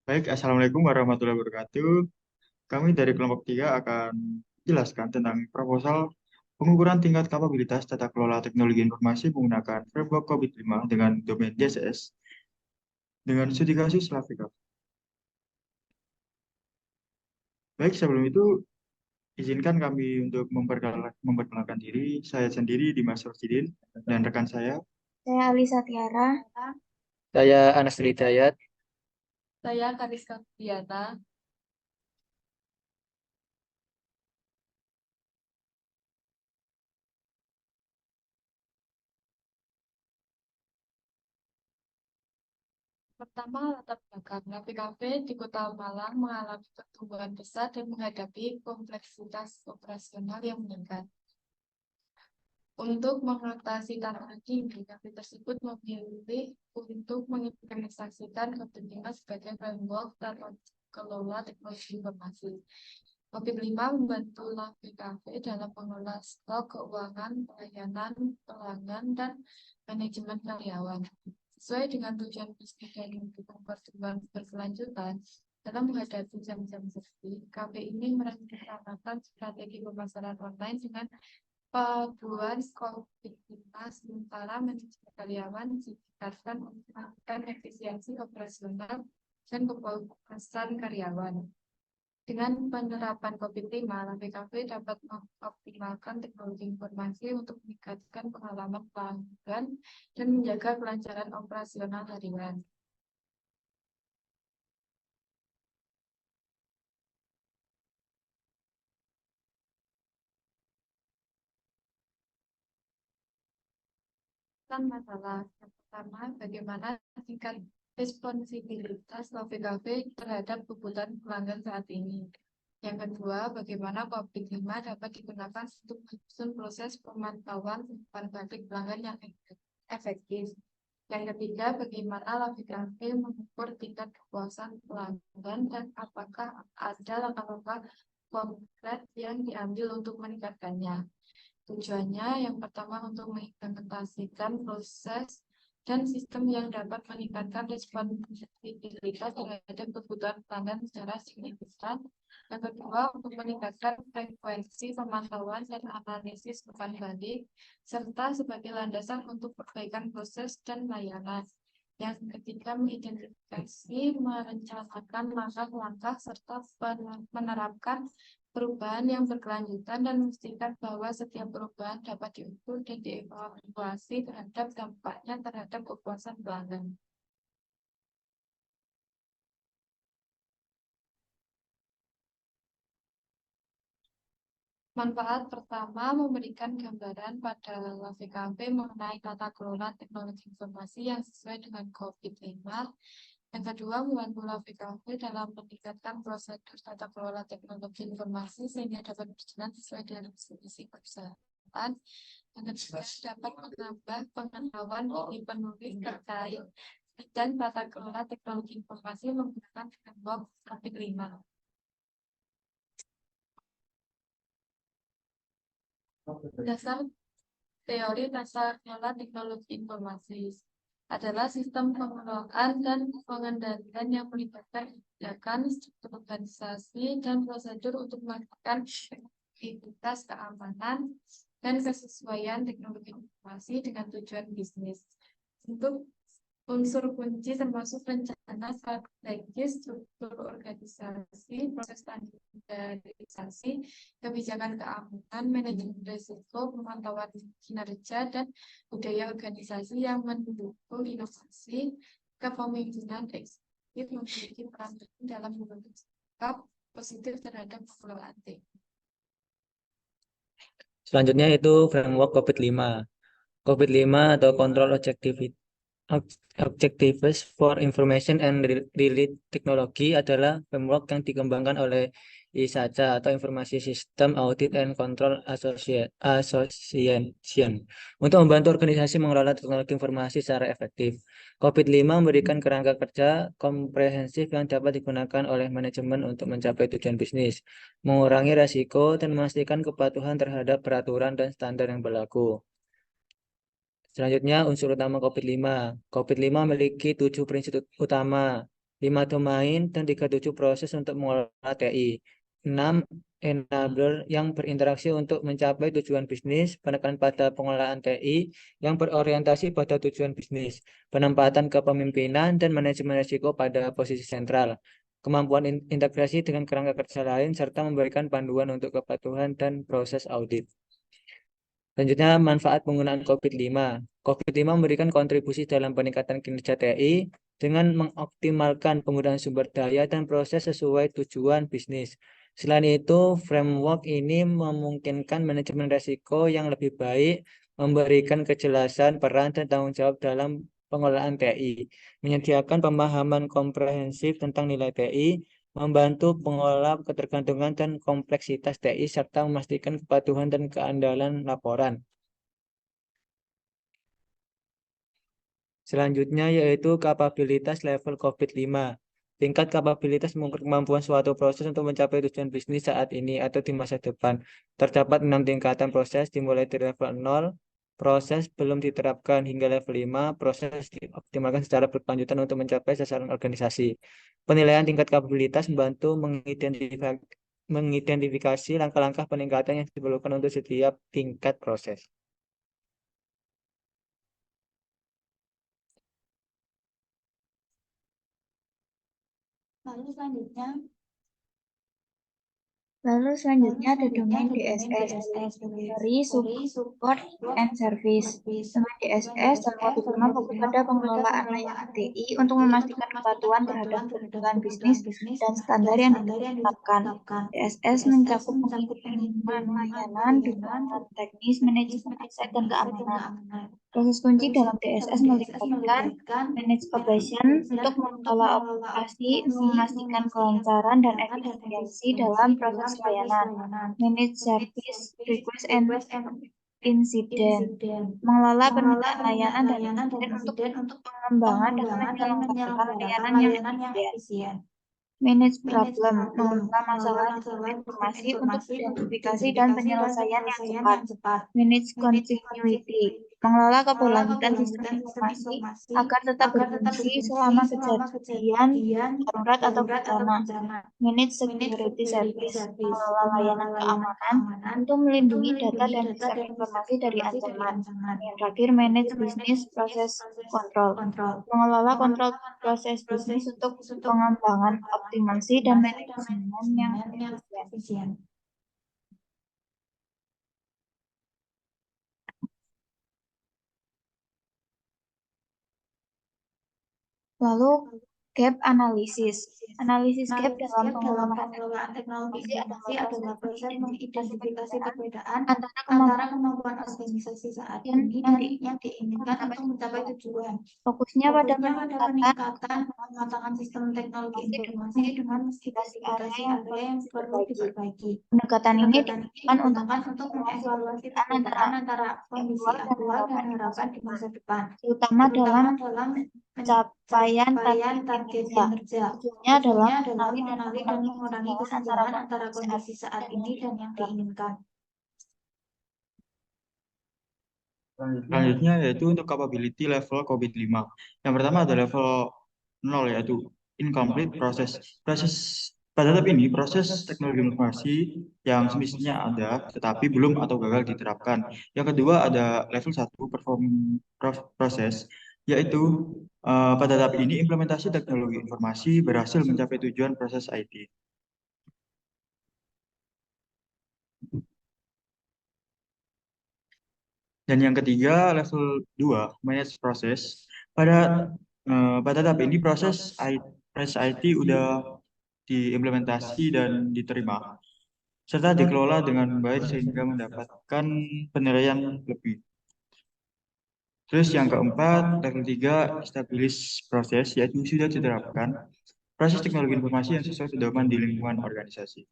Baik, Assalamualaikum warahmatullahi wabarakatuh. Kami dari kelompok 3 akan jelaskan tentang proposal pengukuran tingkat kapabilitas tata kelola teknologi informasi menggunakan framework COVID-5 dengan domain DSS dengan studi kasus Slavika. Baik, sebelum itu izinkan kami untuk memperkenalkan diri. Saya sendiri Dimas Rosidin dan rekan saya. Saya Alisa Tiara. Saya Anas Hidayat. Saya Kariska Fiana. Pertama, latar belakang. KPKP di Kota Malang mengalami pertumbuhan besar dan menghadapi kompleksitas operasional yang meningkat. Untuk mengatasi tantangan ini, KP tersebut memilih untuk mengimplementasikan COVID-5 sebagai framework tata kelola teknologi informasi. COVID-5 membantu KPKP dalam mengelola stok keuangan, pelayanan, pelanggan, dan manajemen karyawan. Sesuai dengan tujuan bisnis dan mendukung pertumbuhan berkelanjutan, dalam menghadapi jam-jam sepi, KP ini merencanakan strategi pemasaran online dengan paduan konektivitas sementara manajemen karyawan ditingkatkan untuk melakukan efisiensi operasional dan kepuasan karyawan. Dengan penerapan COVID-5, KPKP dapat mengoptimalkan teknologi informasi untuk meningkatkan pengalaman pelanggan dan menjaga kelancaran operasional harian. Masalah yang pertama, bagaimana tingkat responsibilitas KPKP terhadap kebutuhan pelanggan saat ini. Yang kedua, bagaimana COVID-5 dapat digunakan untuk menyusun proses pemantauan umpan balik pelanggan yang efektif. Yang ketiga, bagaimana KPKP mengukur tingkat kepuasan pelanggan dan apakah ada langkah-langkah konkret yang diambil untuk meningkatkannya. Tujuannya yang pertama untuk mengimplementasikan proses dan sistem yang dapat meningkatkan responsibilitas terhadap kebutuhan pelanggan secara signifikan. Yang kedua, untuk meningkatkan frekuensi pemantauan dan analisis umpan balik, serta sebagai landasan untuk perbaikan proses dan layanan. Yang ketiga, mengidentifikasi, merencanakan langkah-langkah, serta menerapkan perubahan yang berkelanjutan dan memastikan bahwa setiap perubahan dapat diukur dan dievaluasi terhadap dampaknya terhadap kepuasan pelanggan. Manfaat pertama, memberikan gambaran pada KPKP mengenai tata kelola teknologi informasi yang sesuai dengan COVID-5. Yang kedua, membantu KPKP dalam meningkatkan prosedur tata kelola teknologi informasi sehingga dapat berjalan sesuai dengan visi perusahaan. Yang ketiga, dapat menambah pengetahuan bagi penulis terkait dan tata kelola teknologi informasi menggunakan framework COVID-5. Dasar teori tata kelola teknologi informasi adalah sistem pengelolaan dan pengendalian yang melibatkan kebijakan, struktur organisasi, dan prosedur untuk melakukan aktivitas keamanan dan kesesuaian teknologi informasi dengan tujuan bisnis. Untuk unsur kunci termasuk rencana strategis, struktur organisasi, proses standarisasi, kebijakan keamanan, manajemen risiko, pemantauan kinerja, dan budaya organisasi yang mendukung inovasi. Kepemimpinan eksekutif memiliki peran penting dalam membentuk sikap positif terhadap pengelolaan teknologi. Selanjutnya itu framework COVID-5. COVID-5 atau Control Objectives for Information and Related Technology adalah framework yang dikembangkan oleh ISACA atau Informasi System Audit and Control Association untuk membantu organisasi mengelola teknologi informasi secara efektif. COVID-5 memberikan kerangka kerja komprehensif yang dapat digunakan oleh manajemen untuk mencapai tujuan bisnis, mengurangi risiko, dan memastikan kepatuhan terhadap peraturan dan standar yang berlaku. Selanjutnya, unsur utama COVID-5. COVID-5 memiliki 7 prinsip utama. 5 domain, dan 37 proses untuk mengelola TI. 6 enabler yang berinteraksi untuk mencapai tujuan bisnis, penekanan pada pengelolaan TI yang berorientasi pada tujuan bisnis, penempatan kepemimpinan dan manajemen risiko pada posisi sentral, kemampuan integrasi dengan kerangka kerja lain, serta memberikan panduan untuk kepatuhan dan proses audit. Selanjutnya, manfaat penggunaan COVID-5. COVID-5 memberikan kontribusi dalam peningkatan kinerja TI dengan mengoptimalkan penggunaan sumber daya dan proses sesuai tujuan bisnis. Selain itu, framework ini memungkinkan manajemen risiko yang lebih baik, memberikan kejelasan peran dan tanggung jawab dalam pengelolaan TI, menyediakan pemahaman komprehensif tentang nilai TI, membantu pengelola ketergantungan dan kompleksitas TI, serta memastikan kepatuhan dan keandalan laporan. Selanjutnya yaitu kapabilitas level COVID-5. Tingkat kapabilitas mengukur kemampuan suatu proses untuk mencapai tujuan bisnis saat ini atau di masa depan. Terdapat 6 tingkatan proses, dimulai dari level 0, proses belum diterapkan, hingga level 5, proses dioptimalkan secara berkelanjutan untuk mencapai sasaran organisasi. Penilaian tingkat kapabilitas membantu mengidentifikasi langkah-langkah peningkatan yang diperlukan untuk setiap tingkat proses. Lalu selanjutnya ada domain DSS, Delivery, Support, and Service. Domain DSS dalam COVID-5 fokus pada pengelolaan layanan TI untuk memastikan kepatuhan terhadap kebutuhan bisnis dan standar yang ditetapkan. DSS mencakup pengiriman layanan, dukungan teknis, manajemen aset, dan keamanan. Proses kunci dalam DSS melibatkan manage operation untuk mengelola operasi, memastikan kelancaran dan efisiensi dalam proses layanan, manage service request and incident, mengelola permintaan layanan dan insiden untuk pengembangan dan menyelenggarakan layanan yang efisien. Manage problem, mengelola masalah sistem informasi untuk identifikasi dan penyelesaian yang cepat. Manage continuity, mengelola keberlanjutan sistem informasi agar tetap berfungsi selama kejadian darurat atau bencana. Manage security service, mengelola layanan keamanan untuk melindungi data dan sistem informasi dari ancaman. Yang terakhir, manage business process control, mengelola kontrol proses bisnis untuk pengembangan optimasi dan manajemen yang efisien. Lalu gap analisis. Analisis gap dalam pengelolaan teknologi adalah proses mengidentifikasi perbedaan antara kemampuan organisasi saat ini dan yang diinginkan untuk mencapai tujuan. Fokusnya pada peningkatan pematangan sistem teknologi informasi dengan modifikasi area yang perlu diperbaiki. Pendekatan ini digunakan untuk mengevaluasi perbedaan antara kondisi aktual dan harapan di masa depan, terutama dalam pencapaian target kinerja. Tujuannya adalah mengenali dan mengurangi kesenjangan antara kondisi saat ini dan yang diinginkan. Selanjutnya yaitu untuk capability level COVID-5. Yang pertama ada level 0 yaitu incomplete process. Pada tahap ini proses teknologi informasi yang semestinya ada tetapi belum atau gagal diterapkan. Yang kedua ada level 1 proses yaitu pada tahap ini implementasi teknologi informasi berhasil mencapai tujuan proses IT. Dan yang ketiga level 2 manage proses. Pada tahap ini proses IT udah diimplementasi dan diterima serta dikelola dengan baik sehingga mendapatkan penilaian lebih. Terus yang keempat, level 3 establish proses, yaitu sudah diterapkan proses teknologi informasi yang sesuai pedoman di lingkungan organisasi.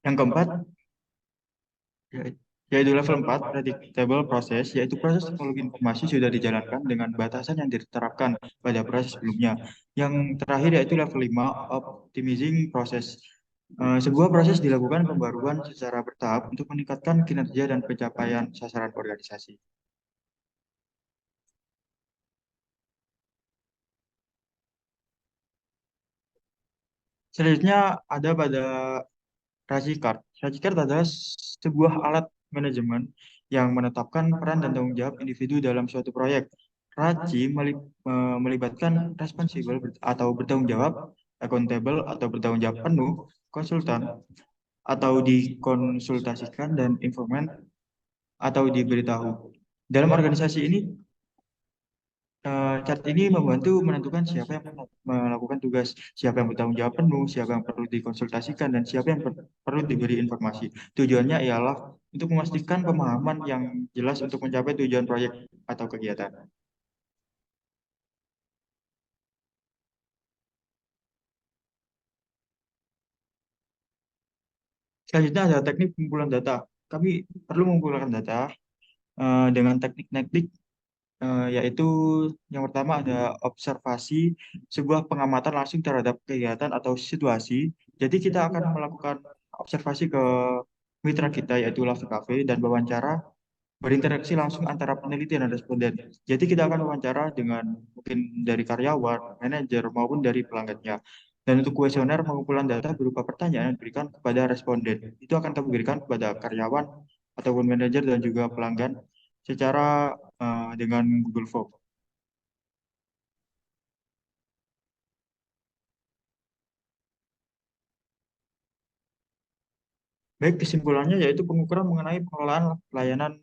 Yang keempat, yaitu level 4, predictable proses, yaitu proses teknologi informasi sudah dijalankan dengan batasan yang diterapkan pada proses sebelumnya. Yang terakhir yaitu level 5, optimizing proses. Sebuah proses dilakukan pembaruan secara bertahap untuk meningkatkan kinerja dan pencapaian sasaran organisasi. Selanjutnya ada pada Rajikart. Rajikart adalah sebuah alat manajemen yang menetapkan peran dan tanggung jawab individu dalam suatu proyek. Raji melibatkan responsibel atau bertanggung jawab, accountable atau bertanggung jawab penuh, konsultan atau dikonsultasikan, dan informan atau diberitahu. Dalam organisasi ini, chart ini membantu menentukan siapa yang melakukan tugas, siapa yang bertanggung jawab penuh, siapa yang perlu dikonsultasikan, dan siapa yang perlu diberi informasi. Tujuannya ialah untuk memastikan pemahaman yang jelas untuk mencapai tujuan proyek atau kegiatan. Selanjutnya ada teknik pengumpulan data. Kami perlu mengumpulkan data dengan teknik-teknik yaitu yang pertama ada observasi, sebuah pengamatan langsung terhadap kegiatan atau situasi. Jadi kita akan melakukan observasi ke mitra kita yaitu Love Cafe dan wawancara berinteraksi langsung antara peneliti dan responden. Jadi kita akan wawancara dengan mungkin dari karyawan, manajer maupun dari pelanggannya. Dan untuk kuesioner pengumpulan data berupa pertanyaan yang diberikan kepada responden. Itu akan kami berikan kepada karyawan ataupun manajer dan juga pelanggan secara dengan Google Form. Baik, kesimpulannya yaitu pengukuran mengenai pengelolaan pelayanan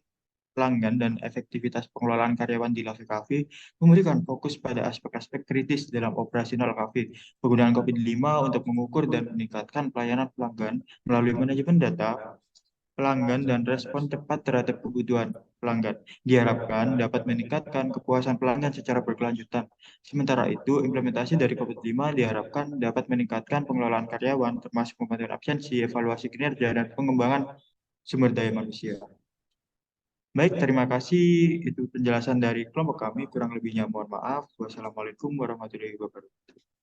pelanggan dan efektivitas pengelolaan karyawan di Lavi Cafe memberikan fokus pada aspek-aspek kritis dalam operasional kafe. Penggunaan COVID-5 untuk mengukur dan meningkatkan pelayanan pelanggan melalui manajemen data pelanggan dan respon cepat terhadap kebutuhan pelanggan diharapkan dapat meningkatkan kepuasan pelanggan secara berkelanjutan. Sementara itu, implementasi dari COVID-5 diharapkan dapat meningkatkan pengelolaan karyawan, termasuk pembantuan absensi, evaluasi kinerja, dan pengembangan sumber daya manusia. Baik, terima kasih. Itu penjelasan dari kelompok kami. Kurang lebihnya mohon maaf. Wassalamualaikum warahmatullahi wabarakatuh.